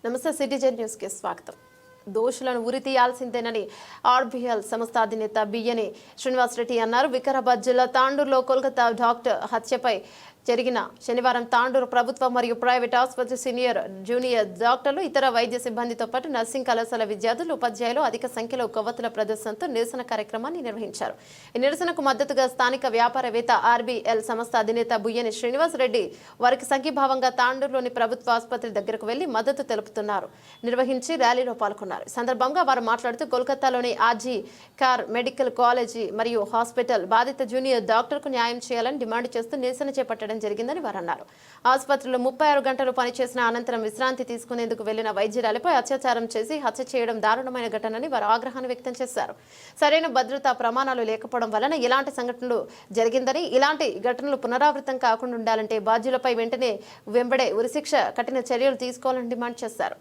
నమస్తే citizen news కి స్వాగతం. దోషులను ఉరి తీయాల్సిందేనని ఆర్బీఎల్ సంస్థ అధినేత బియ్యని శ్రీనివాస్ రెడ్డి అన్నారు. వికారాబాద్ జిల్లా తాండూరులో కోల్కతా డాక్టర్ హత్యపై జరిగిన శనివారం తాండూరు ప్రభుత్వ మరియు ప్రైవేట్ ఆసుపత్రి సీనియర్ జూనియర్ డాక్టర్లు ఇతర వైద్య సిబ్బందితో పాటు నర్సింగ్ కళాశాల విద్యార్థులు ఉపాధ్యాయులు అధిక సంఖ్యలో కొవ్వొత్తుల ప్రదర్శనతో నిరసన కార్యక్రమాన్ని నిర్వహించారు. ఈ నిరసనకు మద్దతుగా స్థానిక వ్యాపారవేత్త ఆర్బీఎల్ సంస్థ అధినేత బుయ్యని శ్రీనివాస్ రెడ్డి వారికి సంఘీభావంగా తాండూరులోని ప్రభుత్వ ఆసుపత్రి దగ్గరకు వెళ్లి మద్దతు తెలుపుతున్నారు నిర్వహించి ర్యాలీలో పాల్గొన్నారు. ఈ సందర్భంగా వారు మాట్లాడుతూ కోల్కతాలోని ఆర్జీ కార్ మెడికల్ కాలేజీ మరియు హాస్పిటల్ బాధిత జూనియర్ డాక్టర్కు న్యాయం చేయాలని డిమాండ్ చేస్తూ నిరసన చేపట్టడం జరిగిందని వారు అన్నారు. ఆసుపత్రిలో 36 గంటలు పనిచేసిన అనంతరం విశ్రాంతి తీసుకునేందుకు వెళ్లిన వైద్యురాలిపై అత్యాచారం చేసి హత్య చేయడం దారుణమైన ఘటనని వారు ఆగ్రహాన్ని వ్యక్తం చేశారు. సరైన భద్రతా ప్రమాణాలు లేకపోవడం వలన ఇలాంటి సంఘటనలు జరిగిందని, ఇలాంటి ఘటనలు పునరావృతం కాకుండా ఉండాలంటే బాధ్యులపై వెంటనే వెంబడే ఉరిశిక్ష కఠిన చర్యలు తీసుకోవాలని డిమాండ్ చేశారు.